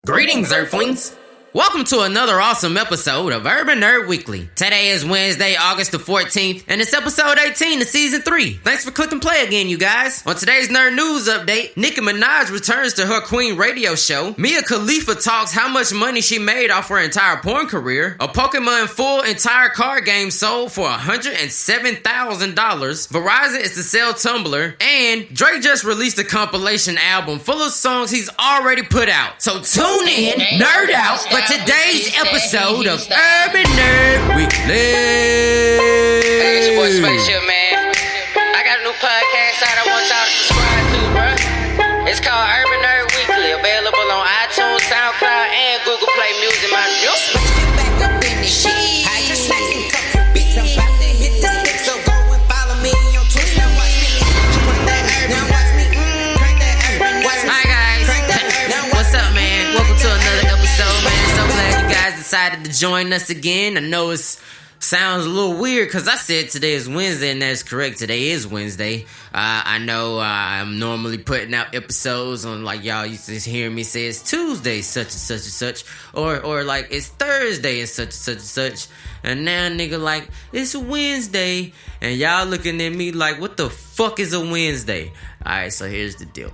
Greetings, Earthlings! Welcome to another awesome episode of Urban Nerd Weekly. Today is Wednesday, August the 14th, and it's episode 18 of season 3. Thanks for clicking play again, you guys. On today's Nerd News Update, Nicki returns to her Queen radio show. Mia Khalifa talks how much money she made off her entire porn career. A Pokemon full entire card game sold for $107,000. Verizon is to sell Tumblr. And Drake just released a compilation album full of songs he's already put out. So tune in, nerd out, for today's episode of Urban Nerd Weekly. Hey, it's your boy Spaceship, man. I got a new podcast out I want y'all to subscribe to, bro. It's called Urban Nerd Weekly, available on iTunes, SoundCloud, and Google Play Music. My decided to join us again. I know it sounds a little weird because I said today is Wednesday, and that's correct. Today is Wednesday. I know I'm normally putting out episodes on, like, y'all used to hear me say it's Tuesday, such and such and such, or like it's Thursday and such and such. And now, nigga, like, it's Wednesday, and y'all looking at me like, what the fuck is a Wednesday? Alright, so here's the deal.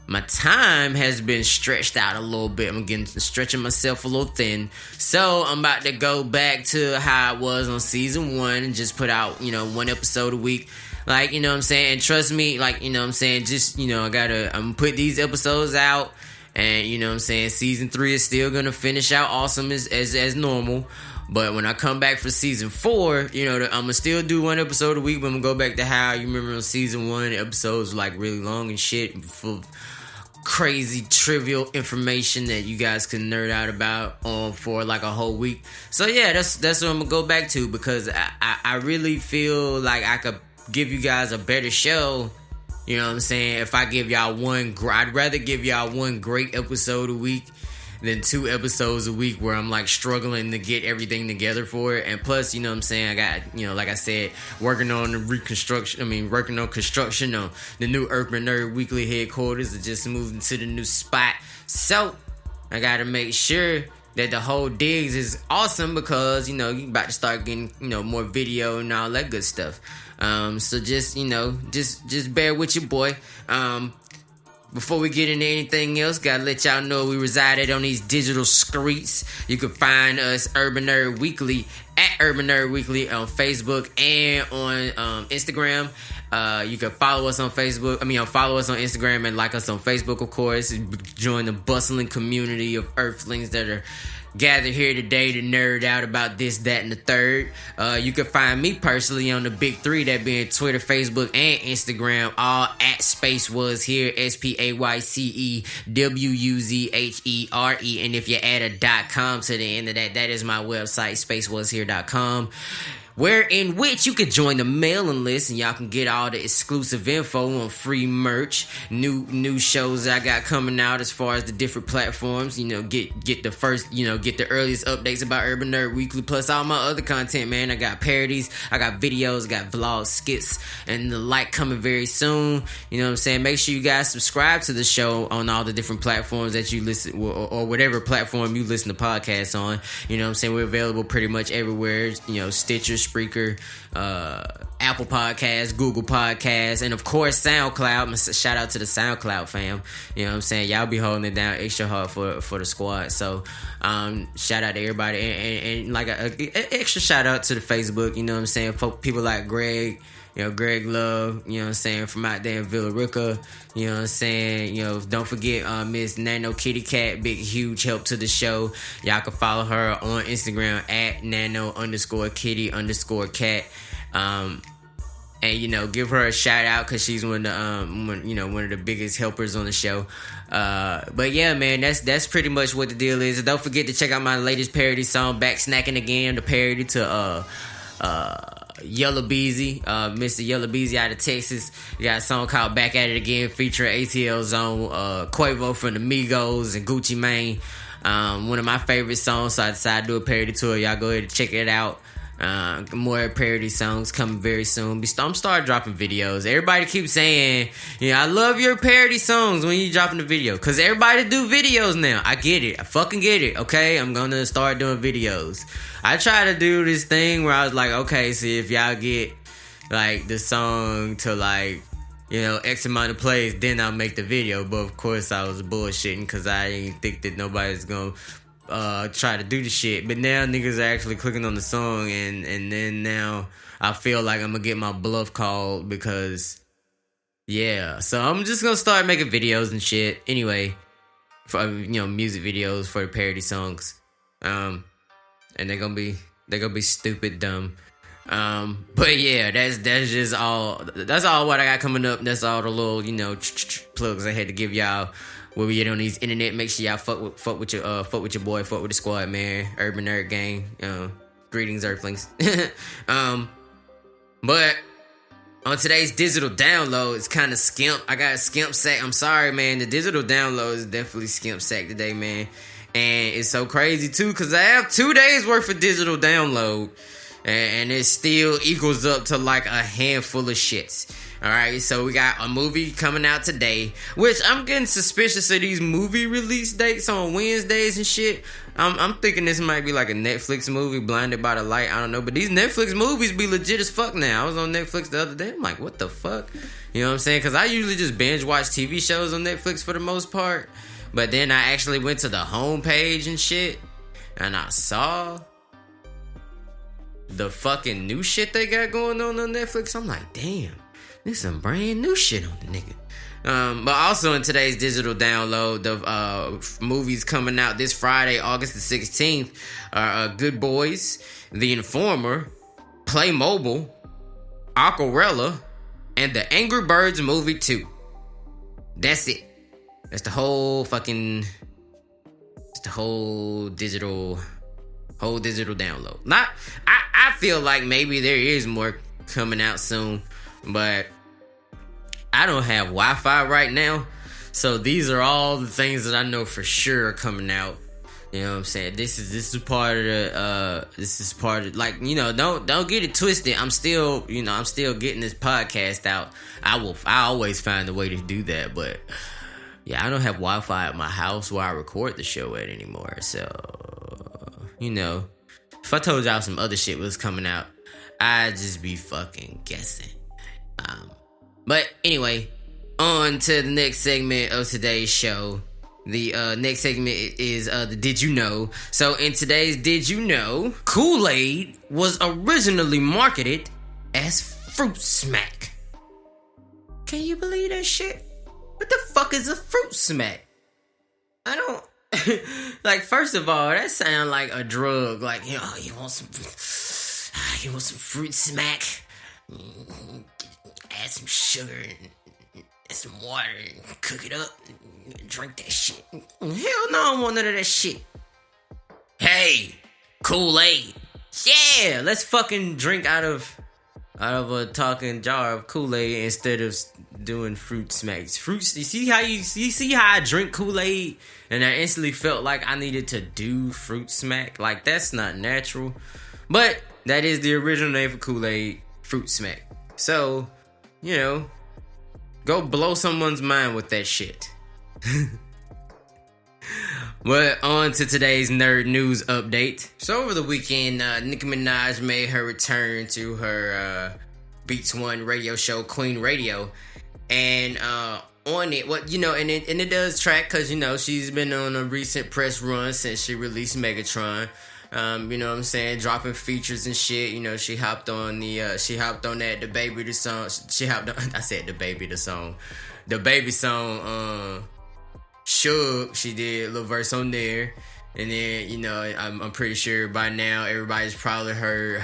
My time has been stretched out a little bit. I'm stretching myself a little thin. So I'm about to go back to how it was on season 1 and just put out, one episode a week. Like, you know what I'm saying? And trust me, like, you know what I'm saying? Just, I'm gonna put these episodes out. And, you know what I'm saying? Season 3 is still gonna finish out awesome as normal. But when I come back for season 4, I'm gonna still do one episode a week, but I'm gonna go back to how you remember on season 1, episodes were like really long and shit, full of crazy trivial information that you guys can nerd out about for like a whole week. So yeah, that's what I'm gonna go back to, because I really feel like I could give you guys a better show. You know what I'm saying? If I give y'all I'd rather give y'all one great episode a week than 2 episodes a week where I'm like struggling to get everything together for it. And plus, you know what I'm saying, I got, like I said, working on construction on the new Urban Nerd Weekly headquarters. It just moved into the new spot. So I gotta make sure that the whole digs is awesome, because, you about to start getting, more video and all that good stuff. So just, just bear with your boy. Before we get into anything else, gotta let y'all know we resided on these digital streets. You can find us Urban Nerd Weekly at Urban Nerd Weekly on Facebook and on Instagram. You can follow us on Facebook. Follow us on Instagram and like us on Facebook, of course. Join the bustling community of Earthlings that are gathered here today to nerd out about this, that, and the third. You can find me personally on the big 3, that being Twitter, Facebook, and Instagram, all at Space Was Here, SPAYCEWUZHERE. And if you add a .com to the end of that, that is my website, spacewashere.com. In which you can join the mailing list, and y'all can get all the exclusive info on free merch, new shows I got coming out as far as the different platforms. Get the first, get the earliest updates about Urban Nerd Weekly, plus all my other content, man. I got parodies, I got videos, I got vlogs, skits, and the like coming very soon. You know what I'm saying? Make sure you guys subscribe to the show on all the different platforms that you listen, or whatever platform you listen to podcasts on. You know what I'm saying? We're available pretty much everywhere. Stitcher, Spreaker, Apple Podcasts, Google Podcasts, and of course SoundCloud. Shout out to the SoundCloud fam. You know what I'm saying? Y'all be holding it down extra hard for the squad. So shout out to everybody, and like an extra shout out to the Facebook. You know what I'm saying? People like Greg. Greg Love, you know what I'm saying, from out there in Villa Rica, you know what I'm saying, don't forget Miss Nano Kitty Cat, big, huge help to the show. Y'all can follow her on Instagram at nano_kitty_cat, and, give her a shout out, because she's one of the biggest helpers on the show. But yeah, man, that's pretty much what the deal is. And don't forget to check out my latest parody song, Back Snacking Again, the parody to, Yellow Beezy, Mr. Yellow Beezy out of Texas. You got a song called Back at It Again featuring ATL Zone, Quavo from the Migos, and Gucci Mane. One of my favorite songs, so I decided to do a parody to it. Y'all go ahead and check it out. More parody songs coming very soon. I'm start dropping videos. Everybody keeps saying, I love your parody songs when you dropping the video. Because everybody do videos now. I get it. I fucking get it. Okay? I'm going to start doing videos. I try to do this thing where I was like, okay, see if y'all get, like, the song to, like, X amount of plays, then I'll make the video. But, of course, I was bullshitting because I didn't think that nobody's going to try to do the shit. But now niggas are actually clicking on the song, and then now I feel like I'm gonna get my bluff called because so I'm just gonna start making videos and shit anyway for music videos for the parody songs, and they're gonna be stupid dumb, but yeah, that's just all what I got coming up. That's all the little plugs I had to give y'all. Where we get on these internet, make sure y'all fuck with your boy, fuck with the squad, man. Urban Nerd Gang. Greetings, Earthlings. But on today's digital download, it's kind of skimp. I got a skimp sack. I'm sorry, man. The digital download is definitely skimp sack today, man. And it's so crazy too, because I have 2 days worth of digital download, and it still equals up to like a handful of shits. Alright, so we got a movie coming out today, which I'm getting suspicious of these movie release dates on Wednesdays and shit. I'm thinking this might be like a Netflix movie, Blinded by the Light, I don't know, but these Netflix movies be legit as fuck now. I was on Netflix the other day, I'm like, what the fuck? You know what I'm saying? Because I usually just binge watch TV shows on Netflix for the most part, but then I actually went to the homepage and shit, and I saw the fucking new shit they got going on Netflix. I'm like, damn. There's some brand new shit on the nigga. But also in today's digital download, the movies coming out this Friday, August the 16th, are Good Boys, The Informer, Playmobil, Aquarella, and The Angry Birds Movie 2. That's it. That's the whole fucking... It's the whole digital download. I feel like maybe there is more coming out soon. But I don't have Wi-Fi right now, so these are all the things that I know for sure are coming out. You know what I'm saying? This is part of the like, don't get it twisted. I'm still getting this podcast out. I always find a way to do that, but yeah, I don't have Wi-Fi at my house where I record the show at anymore. So, if I told y'all some other shit was coming out, I'd just be fucking guessing. But anyway, on to the next segment of today's show. The next segment is the Did You Know? So in today's Did You Know, Kool-Aid was originally marketed as Fruit Smack. Can you believe that shit? What the fuck is a Fruit Smack? I don't... like, first of all, that sounds like a drug. Like, you want some Fruit Smack? Add some sugar and some water and cook it up and drink that shit. Hell no, I don't want none of that shit. Hey, Kool-Aid. Yeah, let's fucking drink out of a talking jar of Kool-Aid instead of doing Fruit Smacks. Fruits. You see how I drink Kool-Aid and I instantly felt like I needed to do Fruit Smack? Like, that's not natural. But that is the original name for Kool-Aid, Fruit Smack. So, go blow someone's mind with that shit. But on to today's nerd news update. So over the weekend, Nicki Minaj made her return to her Beats One radio show, Queen Radio, and on it, and it does track because she's been on a recent press run since she released Megatron. You know what I'm saying, dropping features and shit. She hopped on that the baby the song. I said the baby the song. The baby song Suge, she did a little verse on there. And then, I'm pretty sure by now everybody's probably heard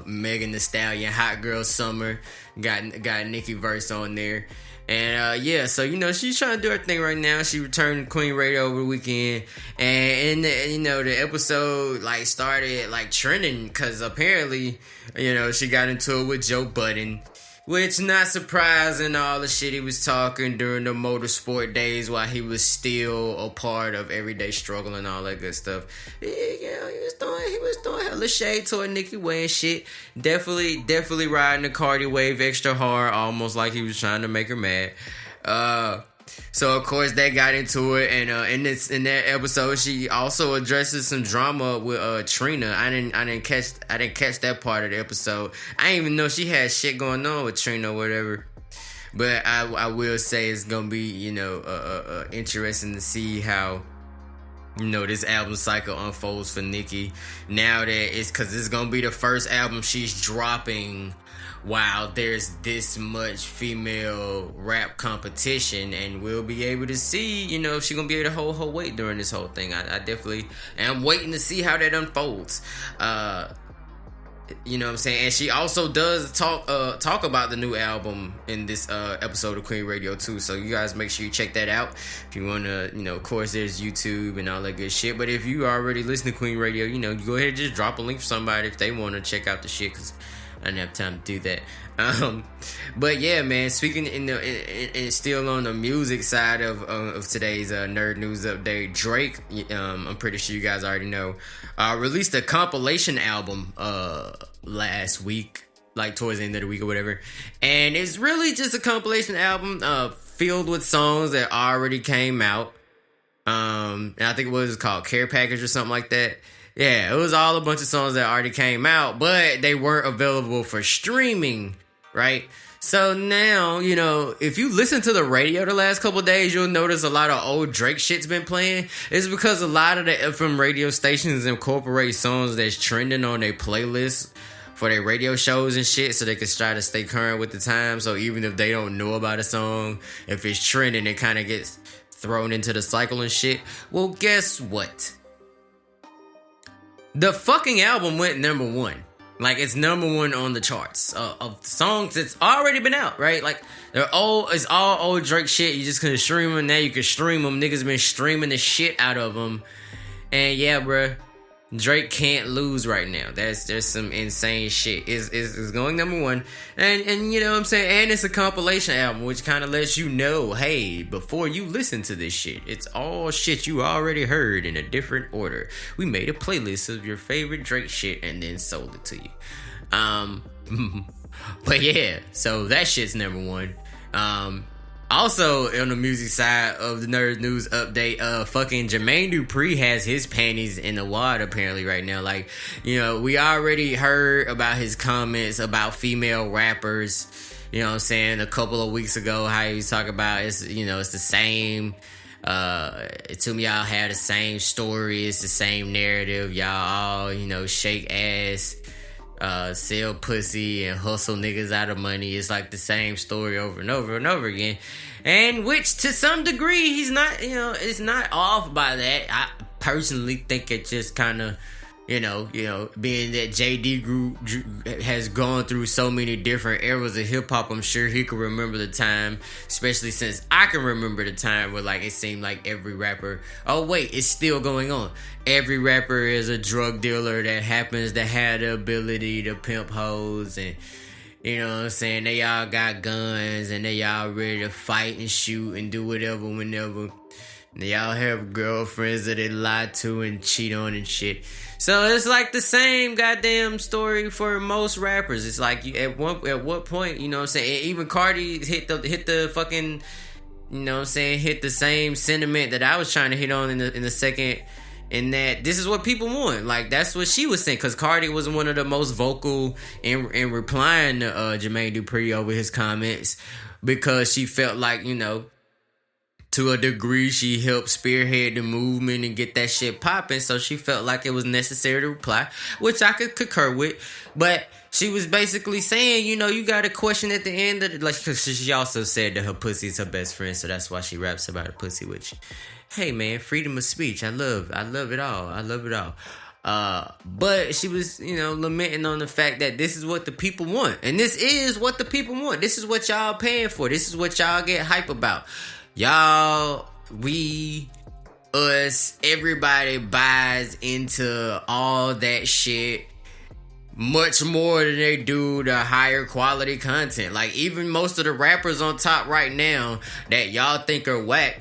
Megan Thee Stallion, Hot Girl Summer, got Nicki verse on there. And so she's trying to do her thing right now. She returned to Queen Radio over the weekend, and the episode started trending because apparently she got into it with Joe Budden, Which, not surprising, all the shit he was talking during the motorsport days while he was still a part of everyday struggle and all that good stuff. Yeah, he was throwing hella shade toward Nicki Way and shit. Definitely riding the Cardi wave extra hard, almost like he was trying to make her mad. So of course they got into it, and in that episode she also addresses some drama with Trina. I didn't catch that part of the episode. I didn't even know she had shit going on with Trina or whatever. But I will say it's gonna be interesting to see how this album cycle unfolds for Nicki. Now that it's gonna be the first album she's dropping while there's this much female rap competition, and we'll be able to see, if she's gonna be able to hold her weight during this whole thing. I definitely am waiting to see how that unfolds. You know what I'm saying? And she also does talk about the new album in this episode of Queen Radio too. So you guys make sure you check that out. If you want to, of course there's YouTube and all that good shit. But if you already listen to Queen Radio, you go ahead and just drop a link for somebody if they want to check out the shit, because I didn't have time to do that. But yeah, man, speaking and still on the music side of today's nerd news update, Drake, I'm pretty sure you guys already know, released a compilation album last week, like towards the end of the week or whatever. And it's really just a compilation album filled with songs that already came out. And I think it was called Care Package or something like that. Yeah, it was all a bunch of songs that already came out, but they weren't available for streaming, right? So now, if you listen to the radio the last couple of days, you'll notice a lot of old Drake shit's been playing. It's because a lot of the FM radio stations incorporate songs that's trending on their playlists for their radio shows and shit, so they can try to stay current with the time. So even if they don't know about a song, if it's trending, it kind of gets thrown into the cycle and shit. Well, guess what? The fucking album went number one. Like, it's number one on the charts of songs that's already been out, right? Like, it's all old Drake shit. You just couldn't stream them. Now you can stream them. Niggas been streaming the shit out of them. And yeah, bruh, Drake can't lose right now. There's some insane shit. It's going number one. And you know what I'm saying? And it's a compilation album, which kind of lets you know, hey, before you listen to this shit, it's all shit you already heard in a different order. We made a playlist of your favorite Drake shit and then sold it to you. But yeah, so that shit's number one. Also, on the music side of the Nerd News update, fucking Jermain Dupree has his panties in the water apparently right now. Like, we already heard about his comments about female rappers, you know what I'm saying, a couple of weeks ago, how he was talking about it's the same, to me, y'all have the same story, it's the same narrative, y'all all, shake ass, sell pussy and hustle niggas out of money. It's like the same story over and over and over again. And which to some degree he's not, it's not off by that. I personally think it just kind of, being that JD Group has gone through so many different eras of hip hop, I'm sure he can remember the time, especially since I can remember the time where like it seemed like every rapper, oh wait, it's still going on. Every rapper is a drug dealer that happens to have the ability to pimp hoes, and you know what I'm saying, they all got guns and they all ready to fight and shoot and do whatever whenever. They all have girlfriends that they lie to and cheat on and shit. So it's like the same goddamn story for most rappers. It's like at what point, you know what I'm saying? Even Cardi hit the fucking, you know what I'm saying, hit the same sentiment that I was trying to hit on in the second, in that this is what people want. Like, that's what she was saying, because Cardi was one of the most vocal in replying to Jermain Dupree over his comments, because she felt like, to a degree, she helped spearhead the movement and get that shit popping. So she felt like it was necessary to reply, which I could concur with. But she was basically saying, you got a question at the end of it. Like, cause she also said that her pussy is her best friend, so that's why she raps about her pussy. Which, hey man, freedom of speech. I love it all. I love it all. But she was, lamenting on the fact that this is what the people want, and this is what the people want. This is what y'all paying for. This is what y'all get hype about. Y'all, we, us, everybody buys into all that shit much more than they do the higher quality content. Like, even most of the rappers on top right now that y'all think are whack,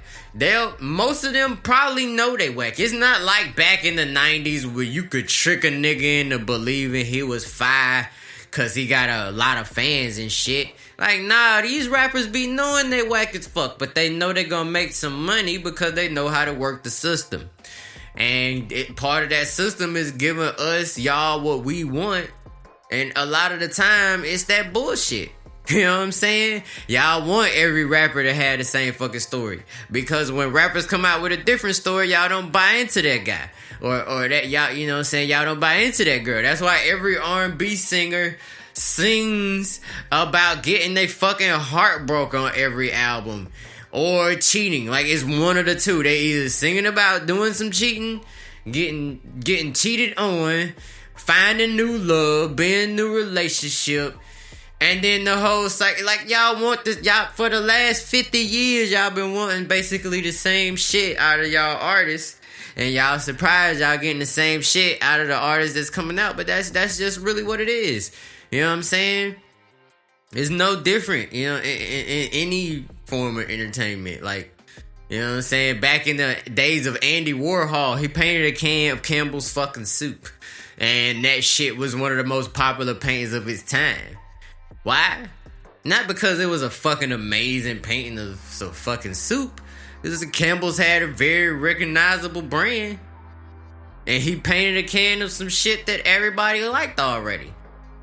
most of them probably know they whack. It's not like back in the 90s where you could trick a nigga into believing he was fire cause he got a lot of fans and shit. Like, nah, these rappers be knowing they whack as fuck, but they know they gonna make some money because they know how to work the system. And part of that system is giving us, y'all, what we want. And a lot of the time, it's that bullshit. You know what I'm saying? Y'all want every rapper to have the same fucking story. Because when rappers come out with a different story, y'all don't buy into that guy. Or that, y'all, you know what I'm saying? Y'all don't buy into that girl. That's why every R&B singer sings about getting their fucking heart broke on every album. Or cheating. Like, it's one of the two. They either singing about doing some cheating, getting cheated on, finding new love, being in a new relationship, and then the whole cycle. Like, y'all want this, y'all, for the last 50 years, y'all been wanting basically the same shit out of y'all artists, and y'all surprised y'all getting the same shit out of the artists that's coming out, but that's just really what it is. You know what I'm saying? It's no different, you know, in any form of entertainment. Like, you know what I'm saying? Back in the days of Andy Warhol, he painted a can of Campbell's fucking soup. And that shit was one of the most popular paintings of his time. Why? Not because it was a fucking amazing painting of some fucking soup. Because Campbell's had a very recognizable brand. And he painted a can of some shit that everybody liked already.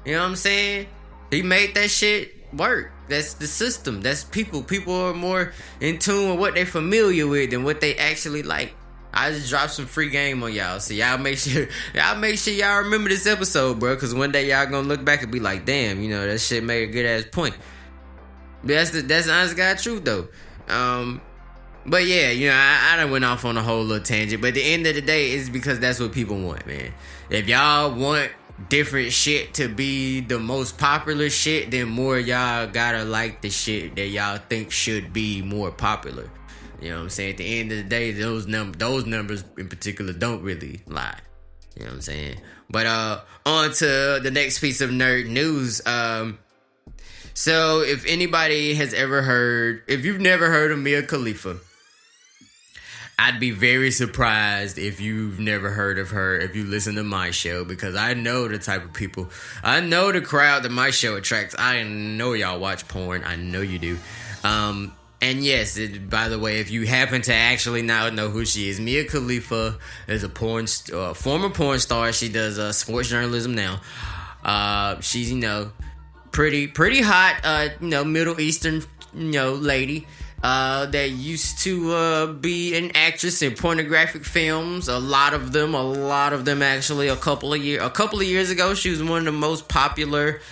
You know what I'm saying? He made that shit work. That's the system. That's people. People are more in tune with what they're familiar with than what they actually like. I just dropped some free game on y'all. So y'all make sure y'all remember this episode, bro. Cause one day y'all gonna look back and be like, damn, you know, that shit made a good ass point. But that's the honest God truth though. But yeah, you know, I done went off on a whole little tangent. But at the end of the day, it's because that's what people want, man. If y'all want different shit to be the most popular shit, then more y'all gotta like the shit that y'all think should be more popular. You know what I'm saying? At the end of the day, those numbers in particular don't really lie. You know what I'm saying? But on to the next piece of nerd news. So if anybody has ever heard, if you've never heard of Mia Khalifa, I'd be very surprised if you've never heard of her if you listen to my show, because I know the type of people, I know the crowd that my show attracts. I know y'all watch porn. I know you do. And yes, by the way, if you happen to actually not know who she is, Mia Khalifa is a former porn star. She does sports journalism now. She's, you know, pretty hot, you know, Middle Eastern, you know, lady. That used to be an actress in pornographic films. A lot of them actually. A couple of years ago, she was one of the most popular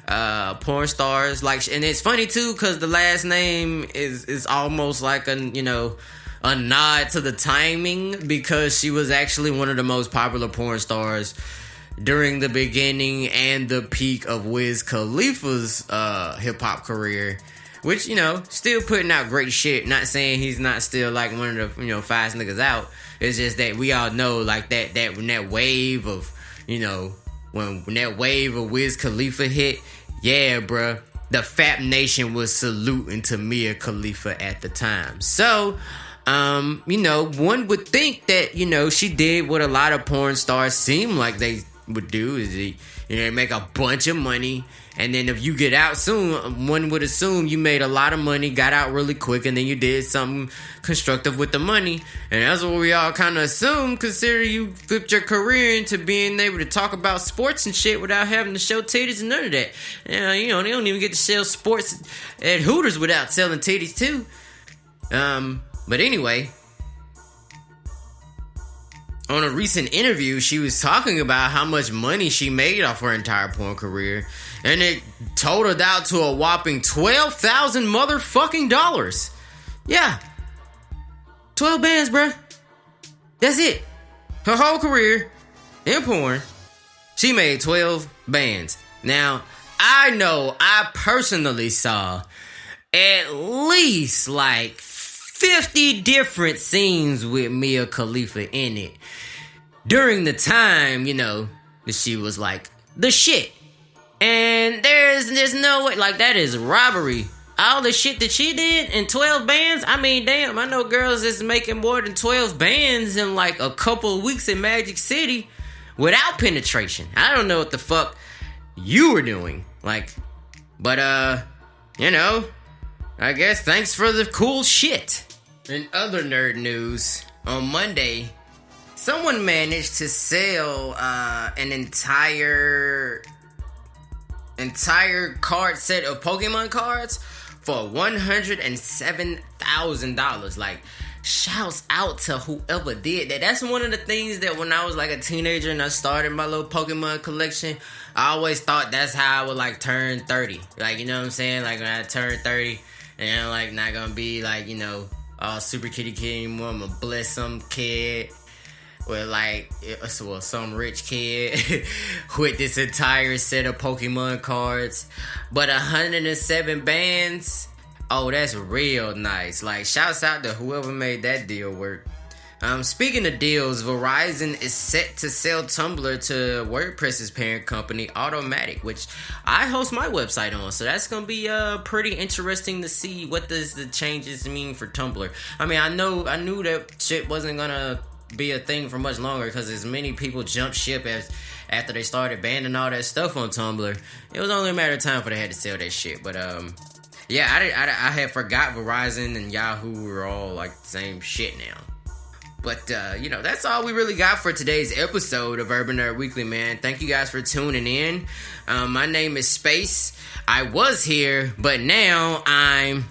porn stars. Like, and it's funny too, because the last name is almost like a nod to the timing, because she was actually one of the most popular porn stars during the beginning and the peak of Wiz Khalifa's hip hop career. Which, you know, still putting out great shit. Not saying he's not still like one of the, you know, fast niggas out. It's just that we all know, like, that wave of, you know, when that wave of Wiz Khalifa hit, yeah, bruh, the Fap Nation was saluting to Mia Khalifa at the time. So, you know, one would think that, you know, she did what a lot of porn stars seem like they would do, is, you know, make a bunch of money. And then if you get out soon, one would assume you made a lot of money, got out really quick, and then you did something constructive with the money. And that's what we all kind of assume, considering you flipped your career into being able to talk about sports and shit without having to show titties and none of that. You know, they don't even get to sell sports at Hooters without selling titties too. But anyway, on a recent interview, she was talking about how much money she made off her entire porn career. And it totaled out to a whopping $12,000 motherfucking dollars. Yeah. 12 bands, bruh. That's it. Her whole career in porn, she made 12 bands. Now, I know I personally saw at least like 50 different scenes with Mia Khalifa in it during the time, you know, that she was like the shit. And there's no way, like, that is robbery. All the shit that she did in 12 bands, I mean, damn, I know girls that's making more than 12 bands in like a couple of weeks in Magic City without penetration. I don't know what the fuck you were doing. Like, but, you know, I guess thanks for the cool shit. In other nerd news, on Monday, someone managed to sell an entire card set of Pokemon cards for $107,000. Like, shouts out to whoever did that. That's one of the things that when I was like a teenager and I started my little Pokemon collection, I always thought that's how I would like turn 30. Like, you know what I'm saying? Like, when I turn 30 and I'm like not gonna be like, you know, super kitty kid anymore. I'm gonna bless some kid with like, well, some rich kid with this entire set of Pokemon cards. But 107 bands, oh, that's real nice. Like, shouts out to whoever made that deal work. Speaking of deals, Verizon is set to sell Tumblr to WordPress's parent company, Automatic, which I host my website on. So that's going to be pretty interesting to see what does the changes mean for Tumblr. I mean, I knew that shit wasn't going to be a thing for much longer because as many people jumped ship as after they started banning all that stuff on Tumblr. It was only a matter of time for they had to sell that shit. But yeah, I had forgot Verizon and Yahoo were all like the same shit now. But you know, that's all we really got for today's episode of Urban Nerd Weekly, man. Thank you guys for tuning in. My name is Space. I was here, but now I'm